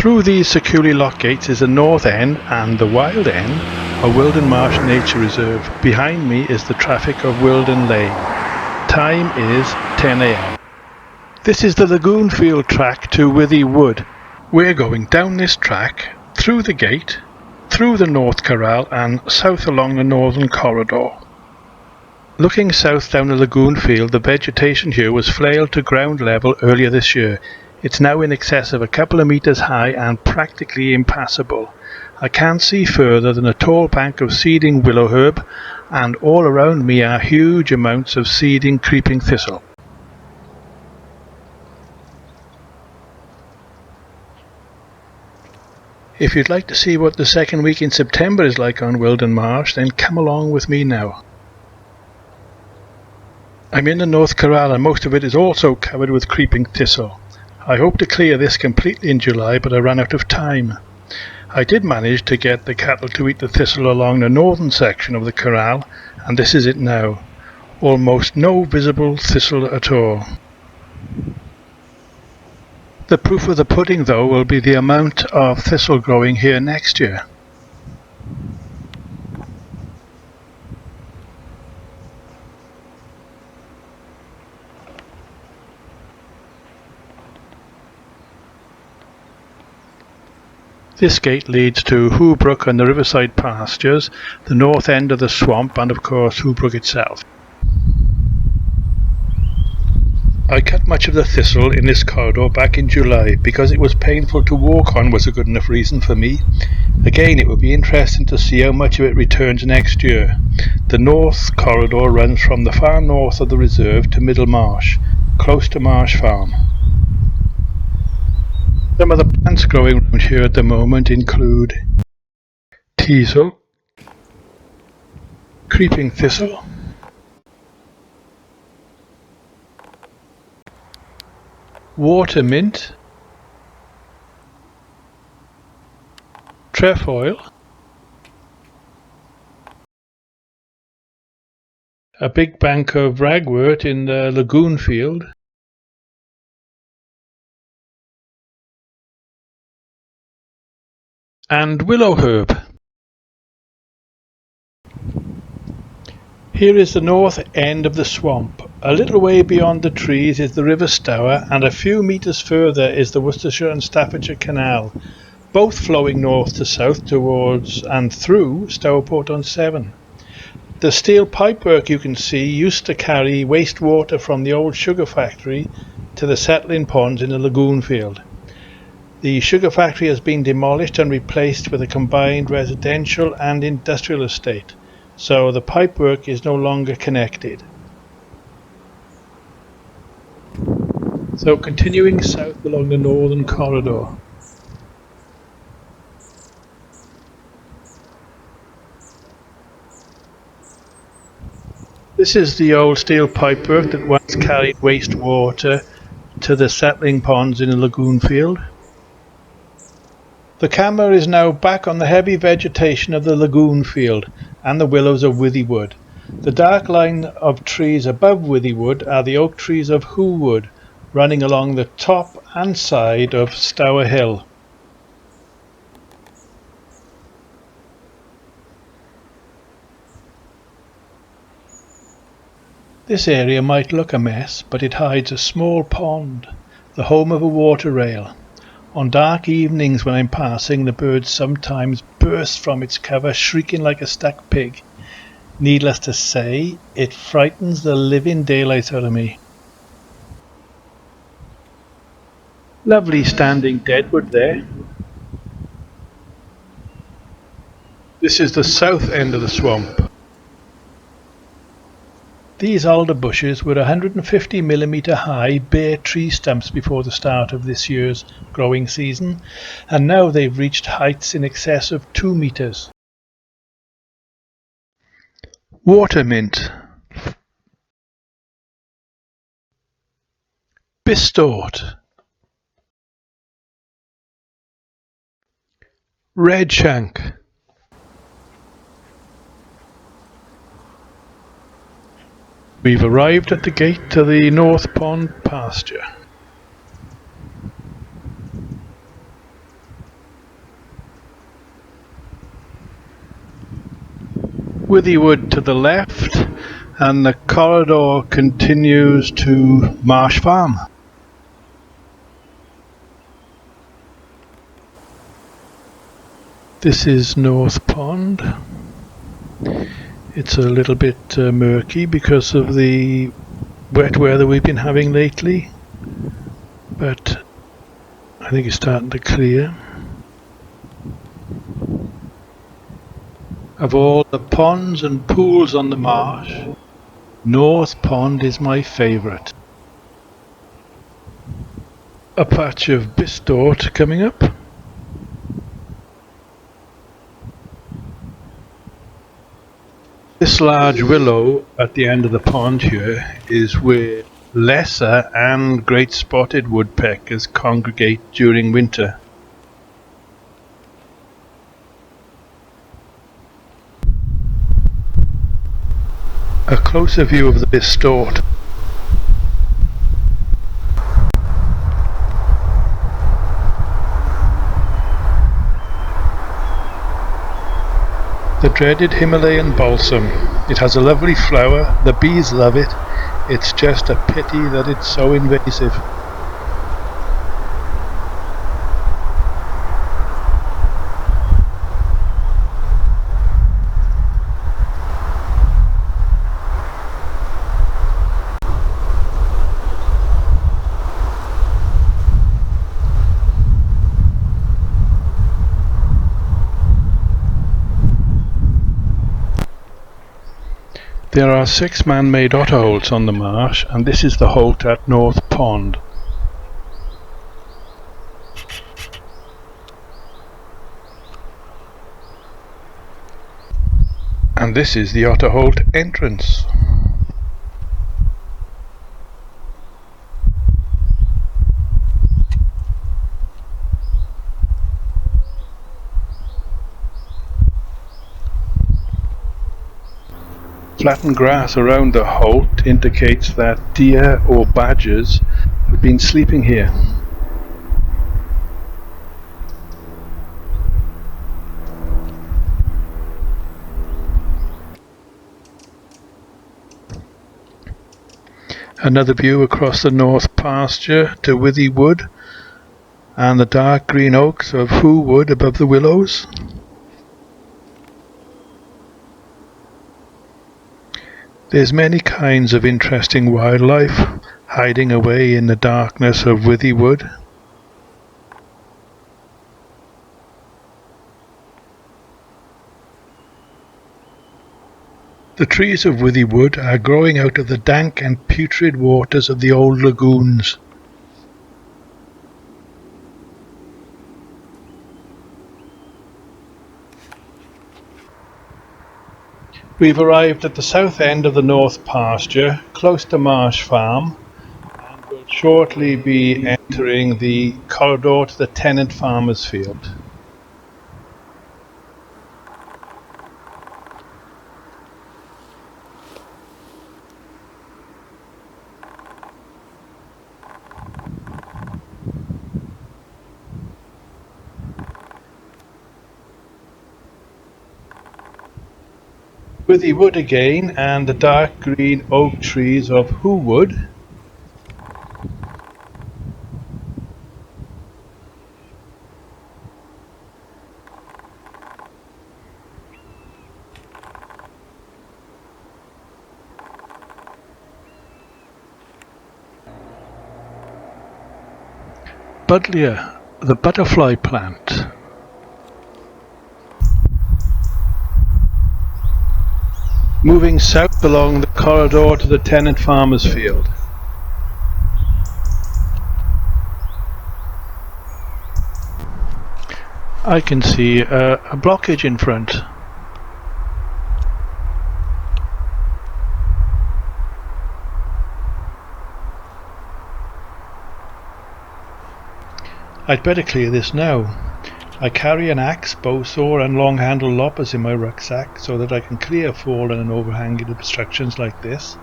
Through these securely locked gates is the north end and the wild end of Wilden Marsh Nature Reserve. Behind me is the traffic of Wilden Lane. Time is 10 AM. This is the Lagoon Field track to Withy Wood. We're going down this track, through the gate, through the North Corral and south along the Northern Corridor. Looking south down the Lagoon Field, the vegetation here was flailed to ground level earlier this year. It's now in excess of a couple of metres high and practically impassable. I can't see further than a tall bank of seeding willow herb, and all around me are huge amounts of seeding creeping thistle. If you'd like to see what the second week in September is like on Wilden Marsh, then come along with me now. I'm in the North Corral and most of it is also covered with creeping thistle. I hope to clear this completely in July, but I ran out of time. I did manage to get the cattle to eat the thistle along the northern section of the corral, and this is it now. Almost no visible thistle at all. The proof of the pudding, though, will be the amount of thistle growing here next year. This gate leads to Hoobrook and the Riverside pastures, the north end of the swamp, and of course Hoobrook itself. I cut much of the thistle in this corridor back in July because it was painful to walk on was a good enough reason for me. Again, it would be interesting to see how much of it returns next year. The north corridor runs from the far north of the reserve to Middlemarsh, close to Marsh Farm. Some of the plants growing around here at the moment include teasel, creeping thistle, water mint, trefoil, a big bank of ragwort in the Lagoon Field, and willow herb. Here is the north end of the swamp. A little way beyond the trees is the River Stour, and a few metres further is the Worcestershire and Staffordshire Canal, both flowing north to south towards and through Stourport-on-Severn. The steel pipework you can see used to carry wastewater from the old sugar factory to the settling ponds in the Lagoon Field. The sugar factory has been demolished and replaced with a combined residential and industrial estate, so the pipework is no longer connected. So continuing south along the northern corridor. This is the old steel pipework that once carried wastewater to the settling ponds in the Lagoon Field. The camera is now back on the heavy vegetation of the Lagoon Field and the willows of Withy Wood. The dark line of trees above Withy Wood are the oak trees of Hoo Wood, running along the top and side of Stour Hill. This area might look a mess, but it hides a small pond, the home of a water rail. On dark evenings when I'm passing, the bird sometimes bursts from its cover shrieking like a stuck pig. Needless to say, it frightens the living daylights out of me. Lovely standing deadwood there. This is the south end of the swamp. These alder bushes were 150mm high bare tree stumps before the start of this year's growing season, and now they've reached heights in excess of 2 meters. Water mint, bistort, redshank, we've arrived at the gate to the North Pond pasture. Withywood to the left, and the corridor continues to Marsh Farm. This is North Pond. It's a little bit murky because of the wet weather we've been having lately, but I think it's starting to clear. Of all the ponds and pools on the marsh, North Pond is my favourite. A patch of Bistort coming up. This large willow at the end of the pond here is where lesser and great spotted woodpeckers congregate during winter. A closer view of the Bistort. The dreaded Himalayan balsam. It has a lovely flower, the bees love it, it's just a pity that it's so invasive. There are 6 man-made otter holts on the marsh, and this is the holt at North Pond. And this is the otter holt entrance. Flattened grass around the holt indicates that deer or badgers have been sleeping here. Another view across the north pasture to Withywood and the dark green oaks of Who Wood above the willows. There's many kinds of interesting wildlife hiding away in the darkness of Withywood. The trees of Withywood are growing out of the dank and putrid waters of the old lagoons. We've arrived at the south end of the north pasture, close to Marsh Farm, and will shortly be entering the corridor to the tenant farmer's field. Withywood again, and the dark green oak trees of Who Wood. Buddleia, the butterfly plant. Moving south along the corridor to the tenant farmer's field. I can see a blockage in front. I'd better clear this now. I carry an axe, bow saw and long-handled loppers in my rucksack so that I can clear fallen and overhanging obstructions like this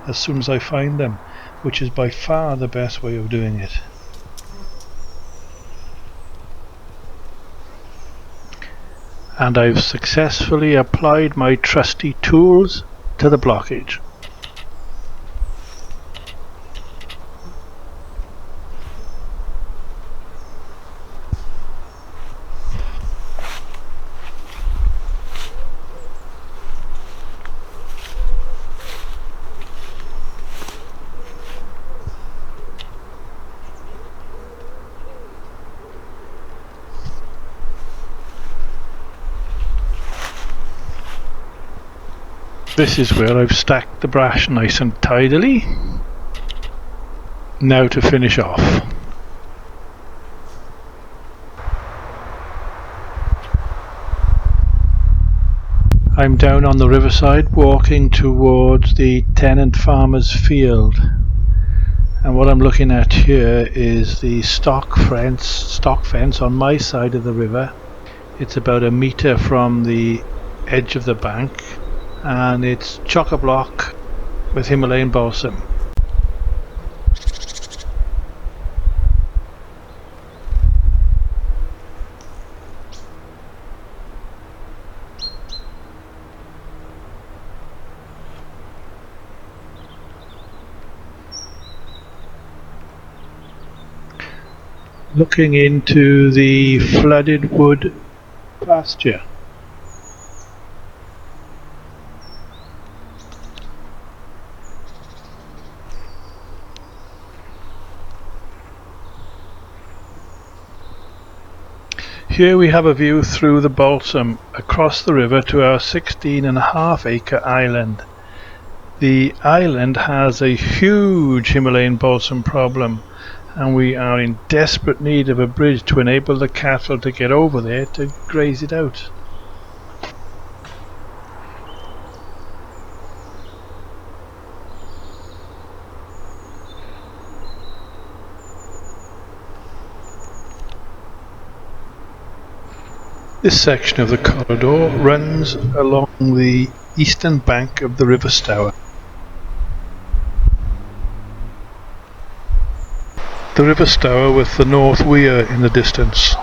as soon as I find them, which is by far the best way of doing it. and I've successfully applied my trusty tools to the blockage. This is where I've stacked the brash nice and tidily. Now to finish off. I'm down on the riverside walking towards the tenant farmer's field, and what I'm looking at here is the stock fence on my side of the river. It's about a metre from the edge of the bank, and it's chock-a-block with Himalayan balsam. Looking into the flooded wood pasture. Here we have a view through the balsam across the river to our 16.5 acre island. The island has a huge Himalayan balsam problem, and we are in desperate need of a bridge to enable the cattle to get over there to graze it out. This section of the corridor runs along the eastern bank of the River Stour. The River Stour with the North Weir in the distance.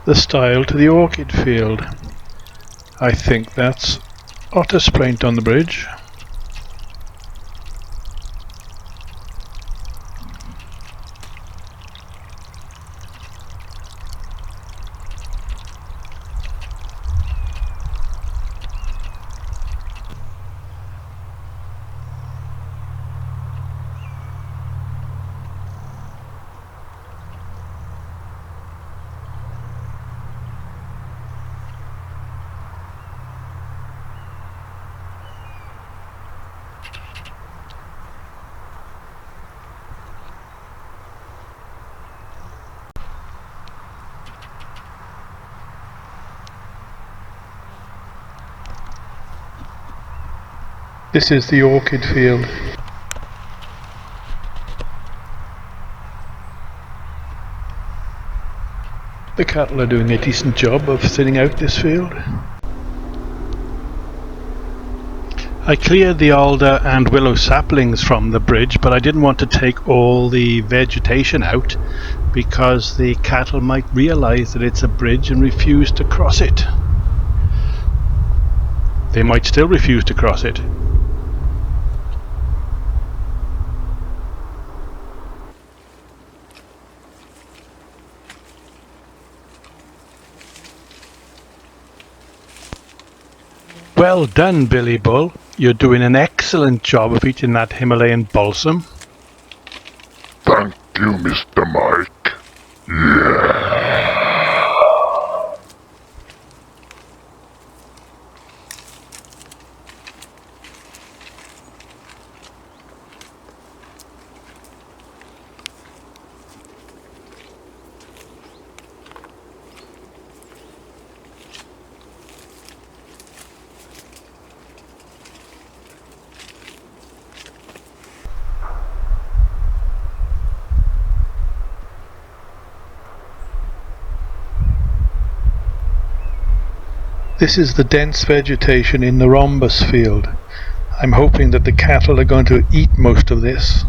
The stile to the orchid field. I think that's otter spraint on the bridge. This is the orchid field. The cattle are doing a decent job of thinning out this field. I cleared the alder and willow saplings from the bridge, but I didn't want to take all the vegetation out because the cattle might realize that it's a bridge and refuse to cross it. They might still refuse to cross it. Well done, Billy Bull. You're doing an excellent job of eating that Himalayan balsam. Thank you, Mr. Mike. Yeah. This is the dense vegetation in the rhombus field. I'm hoping that the cattle are going to eat most of this.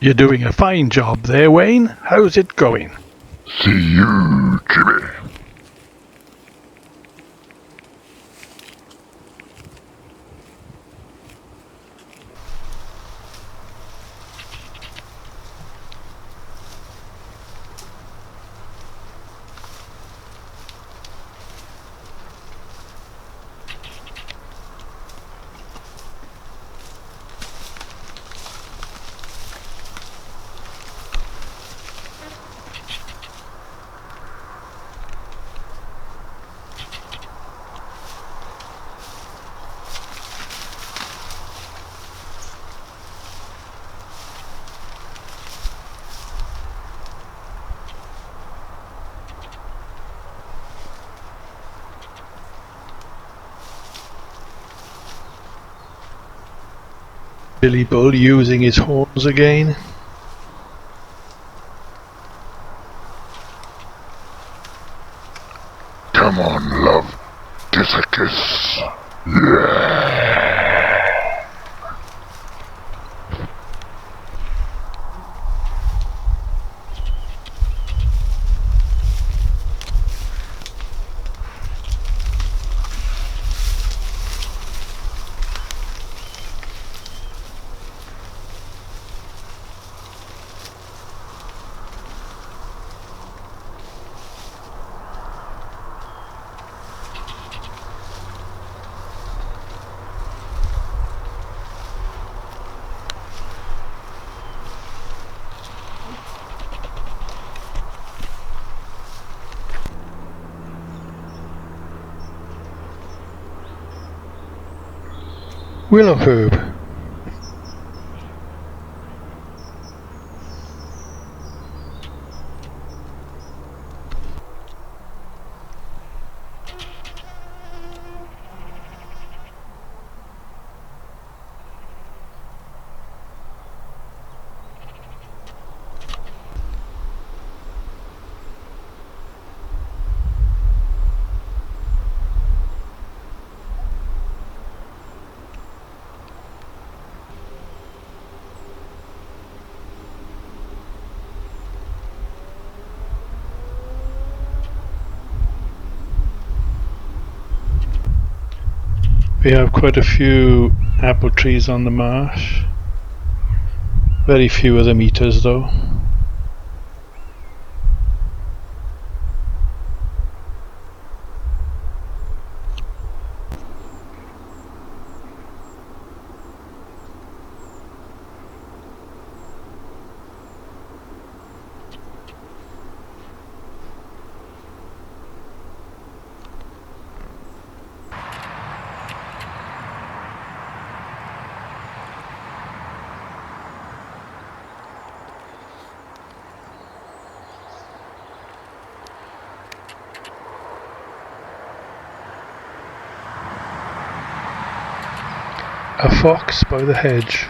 You're doing a fine job there, Wayne. How's it going? See you, Jimmy. Billy Bull using his horns again. Come on, love. Kiss a kiss. Yeah. Willow herb. We have quite a few apple trees on the marsh. Very few of them eat us though. A fox by the hedge.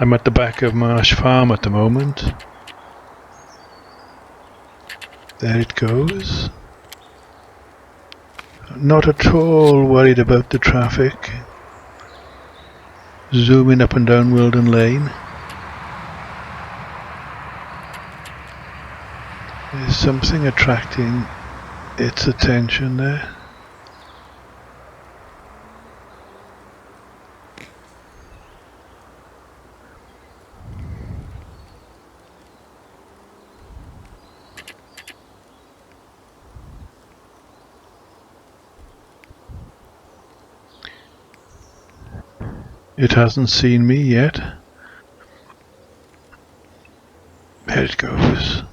I'm at the back of Marsh Farm at the moment. There it goes. Not at all worried about the traffic. Zooming up and down Wilden Lane. There's something attracting its attention there. It hasn't seen me yet. There it goes.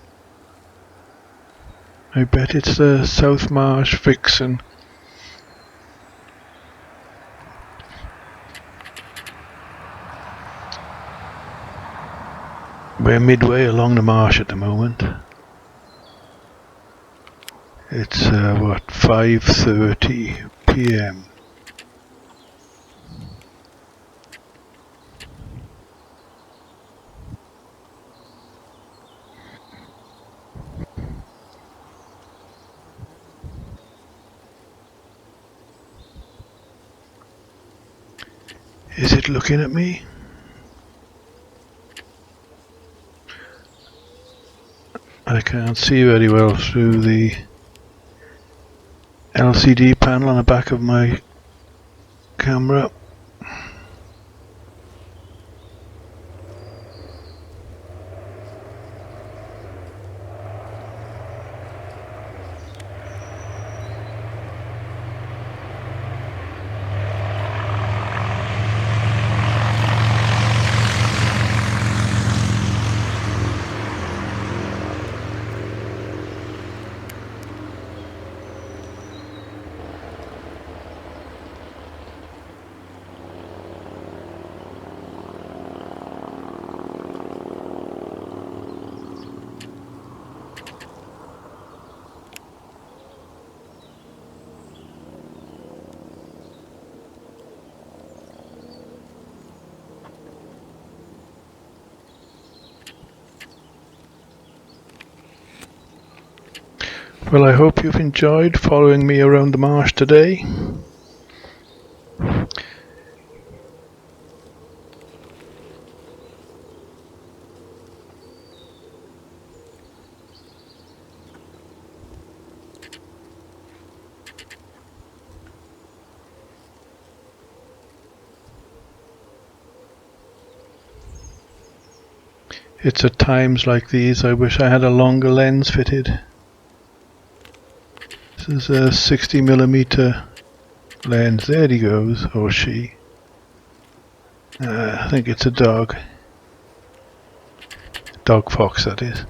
I bet it's the South Marsh Vixen. We're midway along the marsh at the moment. It's what, 5:30 p.m. Is it looking at me? I can't see very well through the LCD panel on the back of my camera. Well, I hope you've enjoyed following me around the marsh today. It's at times like these I wish I had a longer lens fitted. This is a 60mm lens. There he goes, or she. I think it's a dog. Dog fox, that is.